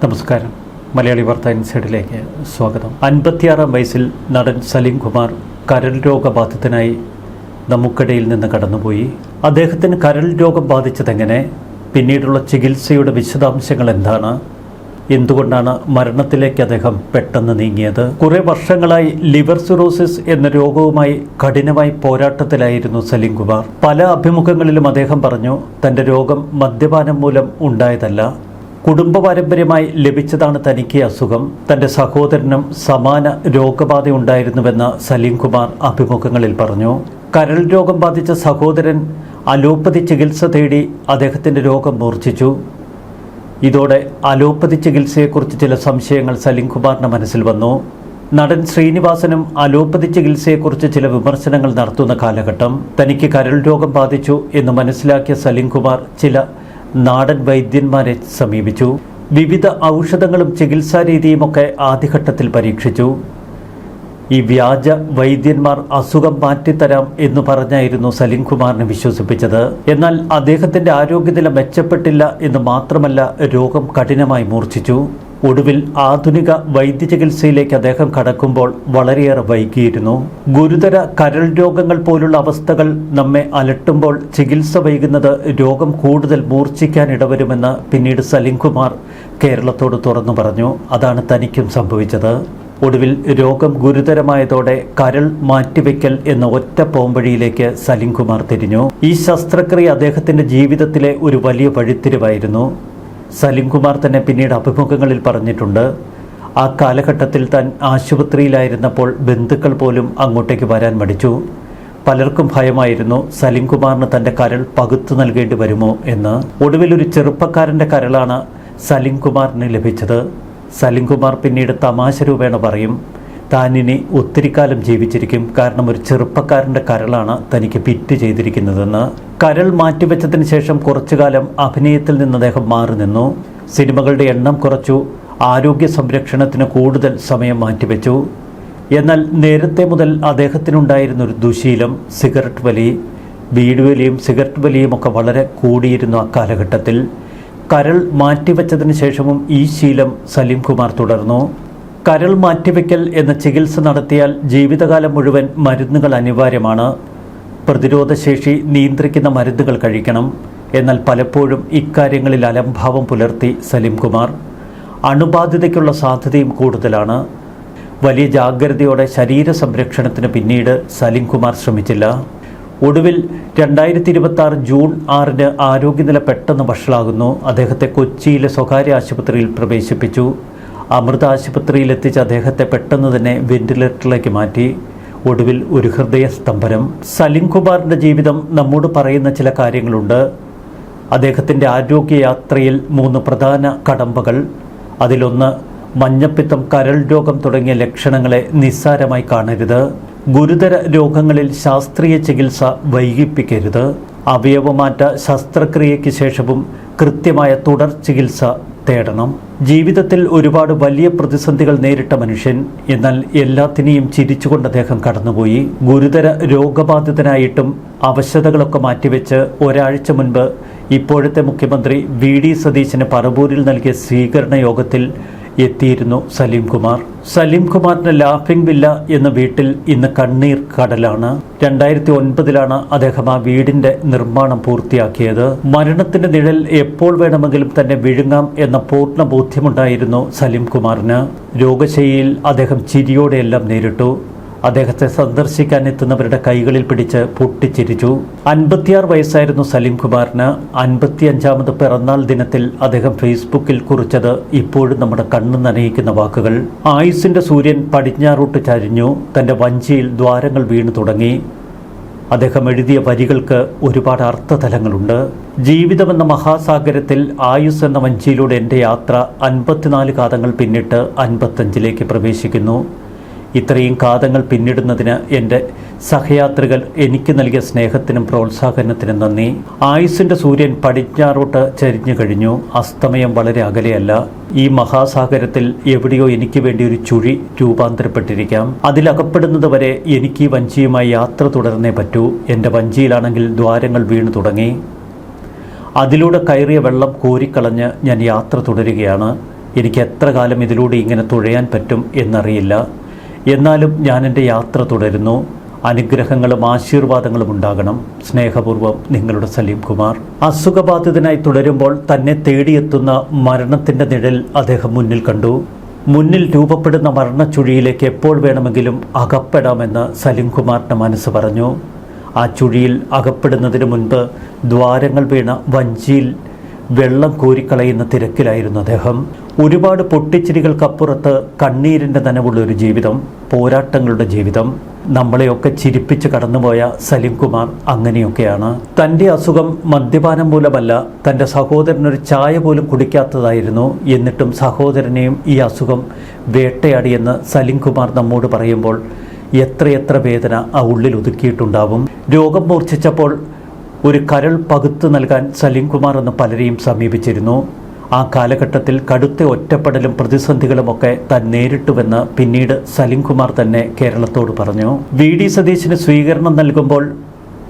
നമസ്കാരം. മലയാളി വാർത്ത ഇൻസൈഡിലേക്ക് സ്വാഗതം. 56-ാം വയസ്സിൽ നടൻ സലീം കുമാർ കരൾ രോഗബാധിതനായി നമുക്കിടയിൽ നിന്ന് കടന്നുപോയി. അദ്ദേഹത്തിന് കരൾ രോഗം ബാധിച്ചതെങ്ങനെ, പിന്നീടുള്ള ചികിത്സയുടെ വിശദാംശങ്ങൾ എന്താണ്, എന്തുകൊണ്ടാണ് മരണത്തിലേക്ക് അദ്ദേഹം പെട്ടെന്ന് നീങ്ങിയത്? കുറേ വർഷങ്ങളായി ലിവർ സിറോസിസ് എന്ന രോഗവുമായി കഠിനമായി പോരാട്ടത്തിലായിരുന്നു സലീം കുമാർ. പല അഭിമുഖങ്ങളിലും അദ്ദേഹം പറഞ്ഞു, തൻ്റെ രോഗം മദ്യപാനം മൂലം ഉണ്ടായതല്ല, കുടുംബ പാരമ്പര്യമായി ലഭിച്ചതാണ് തനിക്ക് അസുഖം. തൻ്റെ സഹോദരനും സമാന രോഗബാധയുണ്ടായിരുന്നുവെന്ന് സലീം കുമാർ അഭിമുഖങ്ങളിൽ പറഞ്ഞു. കരൾ രോഗം ബാധിച്ച സഹോദരൻ അലോപ്പതി ചികിത്സ തേടി അദ്ദേഹത്തിൻ്റെ രോഗം മൂർച്ഛിച്ചു. ഇതോടെ അലോപ്പതി ചികിത്സയെക്കുറിച്ച് ചില സംശയങ്ങൾ സലീം കുമാറിൻ്റെ മനസ്സിൽ വന്നു. നടൻ ശ്രീനിവാസനും അലോപ്പതി ചികിത്സയെക്കുറിച്ച് ചില വിമർശനങ്ങൾ നടത്തുന്ന കാലഘട്ടം. തനിക്ക് കരൾ രോഗം ബാധിച്ചു എന്ന് മനസ്സിലാക്കിയ സലീം കുമാർ ചില നാടൻ വൈദ്യന്മാരെ സമീപിച്ചു. വിവിധ ഔഷധങ്ങളും ചികിത്സാരീതിയുമൊക്കെ ആദ്യഘട്ടത്തിൽ പരീക്ഷിച്ചു. ഈ വ്യാജ വൈദ്യന്മാർ അസുഖം മാറ്റിത്തരാം എന്ന് പറഞ്ഞായിരുന്നു സലീം കുമാറിനെ വിശ്വസിപ്പിച്ചത്. എന്നാൽ അദ്ദേഹത്തിൻ്റെ ആരോഗ്യനില മെച്ചപ്പെട്ടില്ല എന്ന് മാത്രമല്ല, രോഗം കഠിനമായി മൂർച്ഛിച്ചു. ഒടുവിൽ ആധുനിക വൈദ്യചികിത്സയിലേക്ക് അദ്ദേഹം കടക്കുമ്പോൾ വളരെയേറെ വൈകിയിരുന്നു. ഗുരുതര കരൾ രോഗങ്ങൾ പോലുള്ള അവസ്ഥകൾ നമ്മെ അലട്ടുമ്പോൾ ചികിത്സ വൈകുന്നത് രോഗം കൂടുതൽ മൂർച്ഛിക്കാൻ ഇടവരുമെന്ന് പിന്നീട് സലീം കുമാർ കേരളത്തോട് തുറന്നു പറഞ്ഞു. അതാണ് തനിക്കും സംഭവിച്ചത്. ഒടുവിൽ രോഗം ഗുരുതരമായതോടെ കരൾ മാറ്റിവെക്കൽ എന്ന ഒറ്റ പോംവഴിയിലേക്ക് സലീം കുമാർ തിരിഞ്ഞു. ഈ ശസ്ത്രക്രിയ അദ്ദേഹത്തിൻ്റെ ജീവിതത്തിലെ ഒരു വലിയ വഴിത്തിരിവായിരുന്നു. സലീം കുമാർ തന്നെ പിന്നീട് അഭിമുഖങ്ങളിൽ പറഞ്ഞിട്ടുണ്ട്, ആ കാലഘട്ടത്തിൽ താൻ ആശുപത്രിയിലായിരുന്നപ്പോൾ ബന്ധുക്കൾ പോലും അങ്ങോട്ടേക്ക് വരാൻ മടിച്ചു. പലർക്കും ഭയമായിരുന്നു സലീം കുമാറിന് തൻ്റെ കരൾ പകുത്തു നൽകേണ്ടി വരുമോ എന്ന്. ഒടുവിൽ ഒരു ചെറുപ്പക്കാരൻ്റെ കരളാണ് സലീം കുമാറിന് ലഭിച്ചത്. സലീം കുമാർ പിന്നീട് തമാശ രൂപേണ പറയും, താനിനി ഒത്തിരിക്കാലം ജീവിച്ചിരിക്കും, കാരണം ഒരു ചെറുപ്പക്കാരൻ്റെ കരളാണ് തനിക്ക് ഫിറ്റ് ചെയ്തിരിക്കുന്നതെന്ന്. കരൾ മാറ്റിവെച്ചതിന് ശേഷം കുറച്ചുകാലം അഭിനയത്തിൽ നിന്ന് അദ്ദേഹം മാറി നിന്നു. സിനിമകളുടെ എണ്ണം കുറച്ചു, ആരോഗ്യ സംരക്ഷണത്തിന് കൂടുതൽ സമയം മാറ്റിവെച്ചു. എന്നാൽ നേരത്തെ മുതൽ അദ്ദേഹത്തിനുണ്ടായിരുന്നൊരു ദുശീലം സിഗരറ്റ് വലി. ബീഡി വലിയും സിഗരറ്റ് വലിയും ഒക്കെ വളരെ കൂടിയിരുന്നു അക്കാലഘട്ടത്തിൽ. കരൾ മാറ്റിവെച്ചതിന് ശേഷവും ഈ ശീലം സലീം കുമാർ തുടർന്നു. കരൾ മാറ്റിവെക്കൽ എന്ന ചികിത്സ നടത്തിയാൽ ജീവിതകാലം മുഴുവൻ മരുന്നുകൾ അനിവാര്യമാണ്. പ്രതിരോധശേഷി നിയന്ത്രിക്കുന്ന മരുന്നുകൾ കഴിക്കണം. എന്നാൽ പലപ്പോഴും ഇക്കാര്യങ്ങളിൽ അലംഭാവം പുലർത്തി സലീം കുമാർ. അണുബാധിതയ്ക്കുള്ള സാധ്യതയും കൂടുതലാണ്. വലിയ ജാഗ്രതയോടെ ശരീര സംരക്ഷണത്തിന് പിന്നീട് സലീം കുമാർ ശ്രമിച്ചില്ല. ഒടുവിൽ 2026 ജൂൺ 6 ആരോഗ്യനില പെട്ടെന്ന് വഷളാകുന്നു. അദ്ദേഹത്തെ കൊച്ചിയിലെ സ്വകാര്യ ആശുപത്രിയിൽ പ്രവേശിപ്പിച്ചു. അമൃത ആശുപത്രിയിൽ എത്തിച്ച് അദ്ദേഹത്തെ പെട്ടെന്ന് തന്നെ വെന്റിലേറ്ററിലേക്ക് മാറ്റി. ഒടുവിൽ ഒരു ഹൃദയസ്തംഭനം. സലീം കുമാറിൻ്റെ ജീവിതം നമ്മോട് പറയുന്ന ചില കാര്യങ്ങളുണ്ട്. അദ്ദേഹത്തിൻ്റെ ആരോഗ്യയാത്രയിൽ 3 പ്രധാന കടമ്പകൾ. അതിലൊന്ന്, മഞ്ഞപ്പിത്തം, കരൾ രോഗം തുടങ്ങിയ ലക്ഷണങ്ങളെ നിസ്സാരമായി കാണരുത്. ഗുരുതര രോഗങ്ങളിൽ ശാസ്ത്രീയ ചികിത്സ വൈകിപ്പിക്കരുത്. അവയവമാറ്റ ശസ്ത്രക്രിയയ്ക്ക് ശേഷവും കൃത്യമായ തുടർ ചികിത്സ തേടണം. ജീവിതത്തിൽ ഒരുപാട് വലിയ പ്രതിസന്ധികൾ നേരിട്ട മനുഷ്യൻ, എന്നാൽ എല്ലാത്തിനെയും ചിരിച്ചുകൊണ്ട് അദ്ദേഹം കടന്നുപോയി. ഗുരുതര രോഗബാധിതനായിട്ടും അവശതകളൊക്കെ മാറ്റിവെച്ച് ഒരാഴ്ച മുൻപ് ഇപ്പോഴത്തെ മുഖ്യമന്ത്രി VD സതീശന് പറവൂരിൽ നൽകിയ സ്വീകരണ യോഗത്തിൽ എത്തിയിരുന്നു സലീം കുമാർ. സലീം കുമാറിന്റെ ലാഫിംഗ് വില്ല എന്ന വീട്ടിൽ ഇന്ന് കണ്ണീർ കടലാണ്. 2009 അദ്ദേഹം ആ വീടിന്റെ നിർമ്മാണം പൂർത്തിയാക്കിയത്. മരണത്തിന്റെ നിഴൽ എപ്പോൾ വേണമെങ്കിലും തന്നെ വിഴുങ്ങാം എന്ന പൂർണ്ണ ബോധ്യമുണ്ടായിരുന്നു സലീം കുമാറിന്. രോഗശൈലിയിൽ അദ്ദേഹം ചിരിയോടെയെല്ലാം നേരിട്ടു. അദ്ദേഹത്തെ സന്ദർശിക്കാൻ എത്തുന്നവരുടെ കൈകളിൽ പിടിച്ച് പൊട്ടിച്ചിരിച്ചു. 56 വയസ്സായിരുന്നു സലീം കുമാറിന്. 55ാമത് പിറന്നാൾ ദിനത്തിൽ അദ്ദേഹം ഫേസ്ബുക്കിൽ കുറിച്ചത് ഇപ്പോഴും നമ്മുടെ കണ്ണു നനയിക്കുന്ന വാക്കുകൾ. ആയുസ്സിന്റെ സൂര്യൻ പടിഞ്ഞാറോട്ട് ചരിഞ്ഞു, തൻ്റെ വഞ്ചിയിൽ ദ്വാരങ്ങൾ വീണു തുടങ്ങി. അദ്ദേഹം എഴുതിയ വരികൾക്ക് ഒരുപാട് അർത്ഥതലങ്ങളുണ്ട്. ജീവിതമെന്ന മഹാസാഗരത്തിൽ ആയുസ് എന്ന വഞ്ചിയിലൂടെ എൻ്റെ യാത്ര 54 കാതങ്ങൾ പിന്നിട്ട് 55ലേക്ക് പ്രവേശിക്കുന്നു. ഇത്രയും കാതങ്ങൾ പിന്നിടുന്നതിന് എൻ്റെ സഹയാത്രികൾ എനിക്ക് നൽകിയ സ്നേഹത്തിനും പ്രോത്സാഹനത്തിനും നന്ദി. ആയുസ്സിൻ്റെ സൂര്യൻ പടിഞ്ഞാറോട്ട് ചരിഞ്ഞു കഴിഞ്ഞു. അസ്തമയം വളരെ അകലെയല്ല. ഈ മഹാസാഗരത്തിൽ എവിടെയോ എനിക്ക് വേണ്ടി ഒരു ചുഴി രൂപാന്തരപ്പെട്ടിരിക്കാം. അതിലകപ്പെടുന്നത് വരെ എനിക്ക് ഈ വഞ്ചിയുമായി യാത്ര തുടർന്നേ പറ്റൂ. എൻ്റെ വഞ്ചിയിലാണെങ്കിൽ ദ്വാരങ്ങൾ വീണു തുടങ്ങി. അതിലൂടെ കയറിയ വെള്ളം കോരിക്കളഞ്ഞ് ഞാൻ യാത്ര തുടരുകയാണ്. എനിക്ക് എത്ര കാലം ഇതിലൂടെ ഇങ്ങനെ തുഴയാൻ പറ്റും എന്നറിയില്ല. എന്നാലും ഞാൻ എൻ്റെ യാത്ര തുടരുന്നു. അനുഗ്രഹങ്ങളും ആശീർവാദങ്ങളും ഉണ്ടാകണം. സ്നേഹപൂർവ്വം നിങ്ങളുടെ സലീം കുമാർ. അസുഖബാധിതനായി തുടരുമ്പോൾ തന്നെ തേടിയെത്തുന്ന മരണത്തിൻ്റെ നിഴൽ അദ്ദേഹം മുന്നിൽ കണ്ടു. മുന്നിൽ രൂപപ്പെടുന്ന മരണച്ചുഴിയിലേക്ക് എപ്പോൾ വേണമെങ്കിലും അകപ്പെടാമെന്ന് സലീം കുമാറിൻ്റെ മനസ്സ് പറഞ്ഞു. ആ ചുഴിയിൽ അകപ്പെടുന്നതിന് മുൻപ് ദ്വാരങ്ങൾ വീണ വഞ്ചിയിൽ വെള്ളം കോരിക്കളയുന്ന തിരക്കിലായിരുന്നു അദ്ദേഹം. ഒരുപാട് പൊട്ടിച്ചിരികൾക്കപ്പുറത്ത് കണ്ണീരിൻ്റെ നനവുള്ള ഒരു ജീവിതം, പോരാട്ടങ്ങളുടെ ജീവിതം. നമ്മളെയൊക്കെ ചിരിപ്പിച്ച് കടന്നുപോയ സലീം കുമാർ അങ്ങനെയൊക്കെയാണ്. തൻ്റെ അസുഖം മദ്യപാനം മൂലമല്ല, തൻ്റെ സഹോദരനൊരു ചായ പോലും കുടിക്കാത്തതായിരുന്നു. എന്നിട്ടും സഹോദരനെയും ഈ അസുഖം വേട്ടയാടിയെന്ന് സലീം കുമാർ നമ്മോട് പറയുമ്പോൾ എത്രയെത്ര വേദന ആ ഉള്ളിൽ ഒതുക്കിയിട്ടുണ്ടാവും. രോഗം മൂർച്ഛിച്ചപ്പോൾ ഒരു കരൾ പകുത്തു നൽകാൻ സലീം കുമാർ എന്ന് പലരെയും സമീപിച്ചിരുന്നു. ആ കാലഘട്ടത്തിൽ കടുത്ത ഒറ്റപ്പെടലും പ്രതിസന്ധികളുമൊക്കെ താൻ നേരിട്ടുവെന്ന് പിന്നീട് സലീം കുമാർ തന്നെ കേരളത്തോട് പറഞ്ഞു. VD സതീശന് സ്വീകരണം നൽകുമ്പോൾ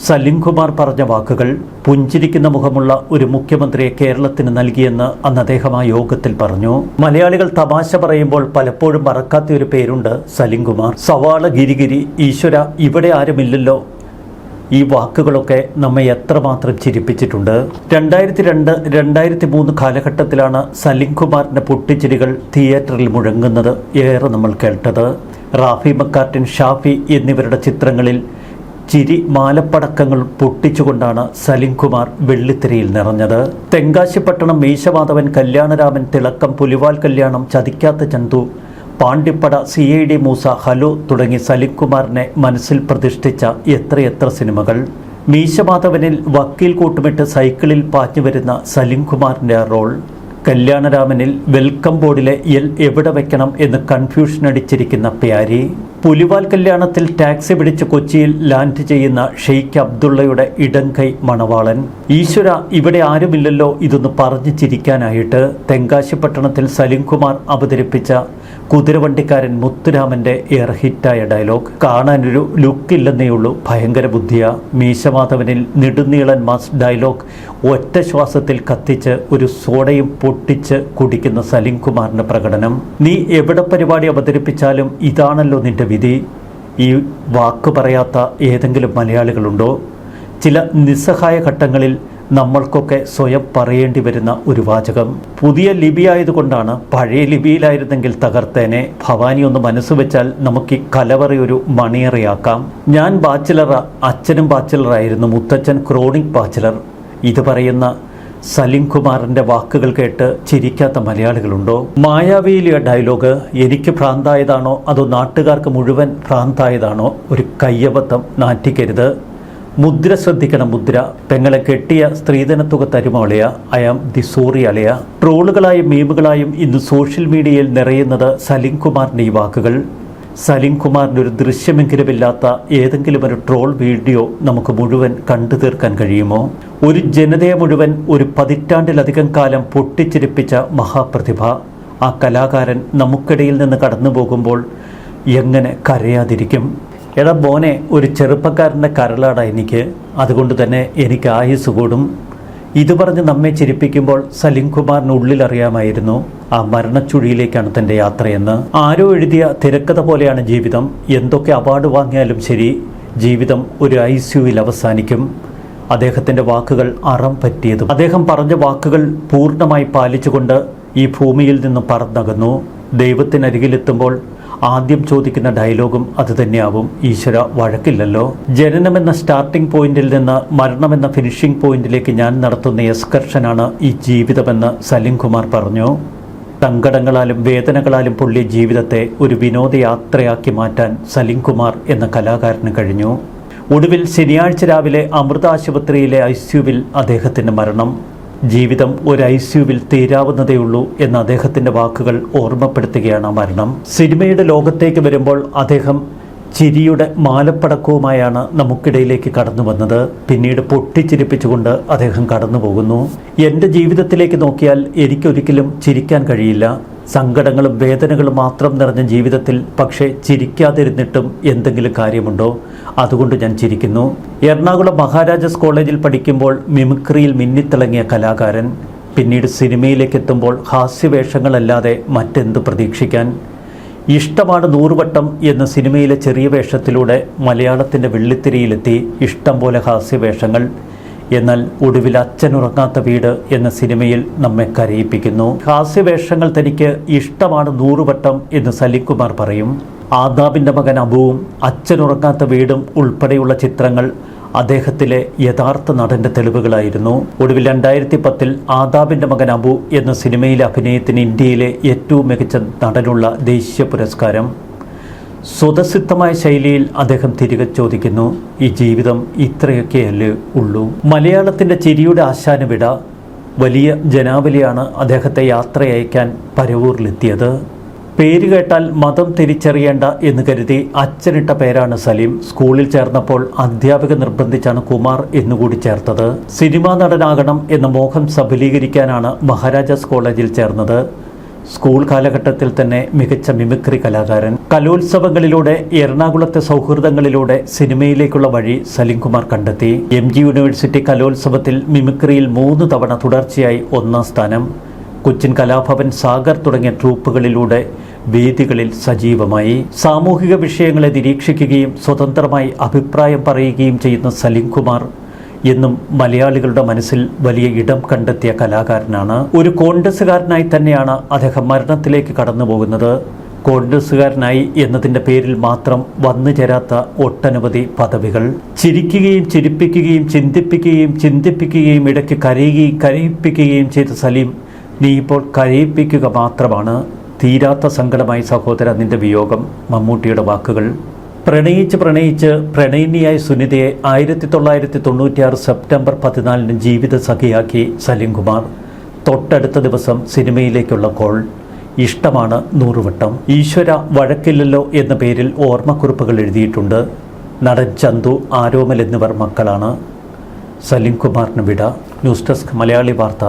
സലീം കുമാർ പറഞ്ഞ വാക്കുകൾ പുഞ്ചിരിക്കുന്ന മുഖമുള്ള ഒരു മുഖ്യമന്ത്രിയെ കേരളത്തിന് നൽകിയെന്ന് അന്ന് അദ്ദേഹം ആ യോഗത്തിൽ പറഞ്ഞു. മലയാളികൾ തമാശ പറയുമ്പോൾ പലപ്പോഴും മറക്കാത്ത ഒരു പേരുണ്ട്, സലീം കുമാർ. സവാള ഗിരിഗിരി, ഈശ്വര ഇവിടെ ആരുമില്ലല്ലോ. ഈ വാക്കുകളൊക്കെ നമ്മെ എത്രമാത്രം ചിരിപ്പിച്ചിട്ടുണ്ട്. 2002, 2003 കാലഘട്ടത്തിലാണ് സലീം കുമാറിൻ്റെ പൊട്ടിച്ചിരികൾ തിയേറ്ററിൽ മുഴങ്ങുന്നത് ഏറെ നമ്മൾ കേട്ടത്. റാഫി മക്കാർട്ടിൻ, ഷാഫി എന്നിവരുടെ ചിത്രങ്ങളിൽ ചിരി മാലപ്പടക്കങ്ങൾ പൊട്ടിച്ചുകൊണ്ടാണ് സലീം കുമാർ വെള്ളിത്തിരയിൽ നിറഞ്ഞത്. തെങ്കാശിപ്പട്ടണം, മീശമാധവൻ, കല്യാണരാമൻ, തിളക്കം, പുലിവാൽ കല്യാണം, ചതിക്കാത്ത ചന്തു, പാണ്ടിപ്പട, CID മൂസ, ഹലോ തുടങ്ങി സലീം കുമാറിനെ മനസ്സിൽ പ്രതിഷ്ഠിച്ച എത്രയെത്ര സിനിമകൾ. മീശമാധവനിൽ വക്കീൽ കൂട്ടുമിട്ട് സൈക്കിളിൽ പാഞ്ഞു വരുന്ന സലീം കുമാറിൻ്റെ റോൾ. കല്യാണരാമനിൽ വെൽക്കം ബോർഡിലെ L എവിടെ വെക്കണം എന്ന് കൺഫ്യൂഷൻ അടിച്ചിരിക്കുന്ന പ്യാരി. പുലിവാൽ കല്യാണത്തിൽ ടാക്സി പിടിച്ച് കൊച്ചിയിൽ ലാൻഡ് ചെയ്യുന്ന ഷെയ്ഖ് അബ്ദുള്ളയുടെ ഇടംകൈ മണവാളൻ. ഈശ്വര ഇവിടെ ആരുമില്ലല്ലോ ഇതൊന്ന് പറഞ്ഞു ചിരിക്കാനായിട്ട്. തെങ്കാശിപ്പട്ടണത്തിൽ സലീം കുമാർ അവതരിപ്പിച്ച കുതിരവണ്ടിക്കാരൻ മുത്തുരാമൻ്റെ ഏറെ ഹിറ്റായ ഡയലോഗ്. കാണാനൊരു ലുക്കില്ലെന്നേ ഉള്ളൂ, ഭയങ്കര ബുദ്ധിയ. മീശമാധവനിൽ നെടുനീളൻ മാസ് ഡയലോഗ് ഒറ്റ ശ്വാസത്തിൽ കത്തിച്ച് ഒരു സോഡയും പൊട്ടിച്ച് കുടിക്കുന്ന സലീം കുമാറിൻ്റെ പ്രകടനം. നീ എവിടെ പരിപാടി അവതരിപ്പിച്ചാലും ഇതാണല്ലോ നിന്റെ വിധി. ഈ വാക്ക് പറയാത്ത ഏതെങ്കിലും മലയാളികളുണ്ടോ? ചില നിസ്സഹായ ഘട്ടങ്ങളിൽ നമ്മൾക്കൊക്കെ സ്വയം പറയേണ്ടി വരുന്ന ഒരു വാചകം. പുതിയ ലിപി ആയതുകൊണ്ടാണ്, പഴയ ലിപിയിലായിരുന്നെങ്കിൽ തകർത്തേനെ. ഭവാനി ഒന്ന് മനസ്സ് വെച്ചാൽ നമുക്ക് ഈ കലവറയൊരു മണിയറയാക്കാം. ഞാൻ ബാച്ചിലറാ, അച്ഛനും ബാച്ചിലറായിരുന്നു, മുത്തച്ഛൻ ക്രോണിക് ബാച്ചിലർ. ഇത് പറയുന്ന സലീം കുമാറിൻ്റെ വാക്കുകൾ കേട്ട് ചിരിക്കാത്ത മലയാളികളുണ്ടോ? മായാവിയിലെ ഡയലോഗ് എനിക്ക് ഭ്രാന്തായതാണോ അതോ നാട്ടുകാർക്ക് മുഴുവൻ ഭ്രാന്തായതാണോ? ഒരു കയ്യബദ്ധം നാറ്റിക്കരുത്. മുദ്ര ശ്രദ്ധിക്കണം, മുദ്ര. പെങ്ങളെ കെട്ടിയ സ്ത്രീധനത്തുക തരുമോളയ, ഐ ആം ദി സോറി അലയ. ട്രോളുകളായും മീമുകളായും ഇന്ന് സോഷ്യൽ മീഡിയയിൽ നിറയുന്നത് സലീം കുമാറിൻ്റെ ഈ വാക്കുകൾ. സലീം കുമാറിൻ്റെ ഒരു ദൃശ്യമെങ്കിലുമില്ലാത്ത ഏതെങ്കിലും ഒരു ട്രോൾ വീഡിയോ നമുക്ക് മുഴുവൻ കണ്ടു തീർക്കാൻ കഴിയുമോ? ഒരു ജനതയെ മുഴുവൻ ഒരു പതിറ്റാണ്ടിലധികം കാലം പൊട്ടിച്ചിരിപ്പിച്ച മഹാപ്രതിഭ. ആ കലാകാരൻ നമുക്കിടയിൽ നിന്ന് കടന്നു പോകുമ്പോൾ എങ്ങനെ കരയാതിരിക്കും? എടാ മോനെ, ഒരു ചെറുപ്പക്കാരൻ്റെ കരളാടാ എനിക്ക്, അതുകൊണ്ട് തന്നെ എനിക്ക് ആയുസ് കൂടും. ഇത് പറഞ്ഞ് നമ്മെ ചിരിപ്പിക്കുമ്പോൾ സലീം കുമാറിന് ഉള്ളിലറിയാമായിരുന്നു ആ മരണച്ചുഴിയിലേക്കാണ് തൻ്റെ യാത്രയെന്ന്. ആരോ എഴുതിയ തിരക്കഥ പോലെയാണ് ജീവിതം. എന്തൊക്കെ അവാർഡ് വാങ്ങിയാലും ശരി, ജീവിതം ഒരു ICUവിൽ അവസാനിക്കും. അദ്ദേഹത്തിൻ്റെ വാക്കുകൾ അറം പറ്റിയതും. അദ്ദേഹം പറഞ്ഞ വാക്കുകൾ പൂർണ്ണമായി പാലിച്ചുകൊണ്ട് ഈ ഭൂമിയിൽ നിന്ന് പറന്നകന്നു. ദൈവത്തിനരികിലെത്തുമ്പോൾ ആദ്യം ചോദിക്കുന്ന ഡയലോഗും അതുതന്നെയാവും, ഈശ്വര വഴക്കില്ലല്ലോ. ജനനമെന്ന സ്റ്റാർട്ടിംഗ് പോയിന്റിൽ നിന്ന് മരണമെന്ന ഫിനിഷിംഗ് പോയിന്റിലേക്ക് ഞാൻ നടത്തുന്ന എക്സ്കർഷനാണ് ഈ ജീവിതമെന്ന് സലീം കുമാർ പറഞ്ഞു. സങ്കടങ്ങളാലും വേദനകളാലും പൊള്ളിയ ജീവിതത്തെ ഒരു വിനോദയാത്രയാക്കി മാറ്റാൻ സലീം കുമാർ എന്ന കലാകാരന് കഴിഞ്ഞു. ഒടുവിൽ ശനിയാഴ്ച രാവിലെ അമൃത ആശുപത്രിയിലെ ICUവിൽ അദ്ദേഹത്തിൻ്റെ മരണം. ജീവിതം ഒരു ICUവിൽ തീരാവുന്നതേയുള്ളൂ എന്ന അദ്ദേഹത്തിൻ്റെ വാക്കുകൾ ഓർമ്മപ്പെടുത്തുകയാണ് ആ മരണം. സിനിമയുടെ ലോകത്തേക്ക് വരുമ്പോൾ അദ്ദേഹം ചിരിയുടെ മാലപ്പടക്കവുമായാണ് നമുക്കിടയിലേക്ക് കടന്നു വന്നത്. പിന്നീട് പൊട്ടിച്ചിരിപ്പിച്ചുകൊണ്ട് അദ്ദേഹം കടന്നു പോകുന്നു. എൻ്റെ ജീവിതത്തിലേക്ക് നോക്കിയാൽ എനിക്കൊരിക്കലും ചിരിക്കാൻ കഴിയില്ല. സങ്കടങ്ങളും വേദനകളും മാത്രം നിറഞ്ഞ ജീവിതത്തിൽ പക്ഷേ ചിരിക്കാതിരുന്നിട്ടും എന്തെങ്കിലും കാര്യമുണ്ടോ? അതുകൊണ്ട് ഞാൻ ചിരിക്കുന്നു. എറണാകുളം മഹാരാജാസ് കോളേജിൽ പഠിക്കുമ്പോൾ മിമിക്രിയിൽ മിന്നിത്തിളങ്ങിയ കലാകാരൻ. പിന്നീട് സിനിമയിലേക്ക് എത്തുമ്പോൾ ഹാസ്യവേഷങ്ങളല്ലാതെ മറ്റെന്ത് പ്രതീക്ഷിക്കാൻ? ഇഷ്ടമാണ് 100 വട്ടം എന്ന സിനിമയിലെ ചെറിയ വേഷത്തിലൂടെ മലയാളത്തിൻ്റെ വെള്ളിത്തിരയിലെത്തി ഇഷ്ടം പോലെ ഹാസ്യവേഷങ്ങൾ. എന്നാൽ ഒടുവിൽ അച്ഛനുറങ്ങാത്ത വീട് എന്ന സിനിമയിൽ നമ്മെ കരയിപ്പിക്കുന്നു. ഹാസ്യവേഷങ്ങൾ തനിക്ക് ഇഷ്ടമാണ് 100 വട്ടം എന്ന് സലിം കുമാർ പറയും. ആദാബിൻ്റെ മകൻ അബുവും അച്ഛനുറങ്ങാത്ത വീടും ഉൾപ്പെടെയുള്ള ചിത്രങ്ങൾ അദ്ദേഹത്തിലെ യഥാർത്ഥ നടൻ്റെ തെളിവുകളായിരുന്നു. ഒടുവിൽ 2010 ആദാബിൻ്റെ മകൻ അബു എന്ന സിനിമയിലെ അഭിനയത്തിന് ഇന്ത്യയിലെ ഏറ്റവും മികച്ച നടനുള്ള ദേശീയ പുരസ്കാരം. സ്വതസിദ്ധമായ ശൈലിയിൽ അദ്ദേഹം തിരികെ ചോദിക്കുന്നു, ഈ ജീവിതം ഇത്രയൊക്കെയല്ലേ ഉള്ളൂ? മലയാളത്തിൻ്റെ ചിരിയുടെ ആശാനുവിട വലിയ ജനാവലിയാണ് അദ്ദേഹത്തെ യാത്രയയക്കാൻ പരവൂരിലെത്തിയത്. പേര് കേട്ടാൽ മതം തിരിച്ചറിയേണ്ട എന്ന് കരുതി അച്ഛനിട്ട പേരാണ് സലീം. സ്കൂളിൽ ചേർന്നപ്പോൾ അധ്യാപക നിർബന്ധിച്ചാണ് കുമാർ എന്നുകൂടി ചേർത്തത്. സിനിമാ നടനാകണം എന്ന മോഹം സഫലീകരിക്കാനാണ് മഹാരാജാസ് കോളേജിൽ ചേർന്നത്. സ്കൂൾ കാലഘട്ടത്തിൽ തന്നെ മികച്ച മിമിക്രി കലാകാരൻ. കലോത്സവങ്ങളിലൂടെ എറണാകുളത്തെ സൗഹൃദങ്ങളിലൂടെ സിനിമയിലേക്കുള്ള വഴി സലിം കുമാർ കണ്ടെത്തി. MG യൂണിവേഴ്സിറ്റി കലോത്സവത്തിൽ മിമിക്രിയിൽ 3 തവണ തുടർച്ചയായി 1ാം സ്ഥാനം. കൊച്ചിൻ കലാഭവൻ, സാഗർ തുടങ്ങിയ ട്രൂപ്പുകളിലൂടെ വേദികളിൽ സജീവമായി. സാമൂഹിക വിഷയങ്ങളെ നിരീക്ഷിക്കുകയും സ്വതന്ത്രമായി അഭിപ്രായം പറയുകയും ചെയ്യുന്ന സലിം കുമാർ എന്നും മലയാളികളുടെ മനസ്സിൽ വലിയ ഇടം കണ്ടെത്തിയ കലാകാരനാണ്. ഒരു കോൺഗ്രസ്സുകാരനായി തന്നെയാണ് അദ്ദേഹം മരണത്തിലേക്ക് കടന്നു പോകുന്നത്. കോൺഗ്രസ്സുകാരനായി എന്നതിൻ്റെ പേരിൽ മാത്രം വന്നു ചേരാത്ത ഒട്ടനവധി പദവികൾ. ചിരിക്കുകയും ചിരിപ്പിക്കുകയും ചിന്തിപ്പിക്കുകയും ഇടയ്ക്ക് കരയുകയും കരയിപ്പിക്കുകയും ചെയ്ത സലീം, നീ ഇപ്പോൾ കരയിപ്പിക്കുക മാത്രമാണ്. തീരാത്ത സങ്കടമായി സഹോദര നിന്റെ വിയോഗം. മമ്മൂട്ടിയുടെ വാക്കുകൾ. പ്രണയിച്ച് പ്രണയിനിയായ സുനിതയെ 1996 സെപ്റ്റംബർ 14 ജീവിത സഖിയാക്കി സലിം കുമാർ. തൊട്ടടുത്ത ദിവസം സിനിമയിലേക്കുള്ള കോൾ. ഇഷ്ടമാണ് 100 വട്ടം. ഈശ്വര വഴക്കില്ലല്ലോ എന്ന പേരിൽ ഓർമ്മക്കുറിപ്പുകൾ എഴുതിയിട്ടുണ്ട്. നടൻ ചന്തു, ആരോമൽ എന്നിവർ മക്കളാണ്. സലിം കുമാറിന് വിട. ന്യൂസ് ഡെസ്ക് മലയാളി വാർത്ത.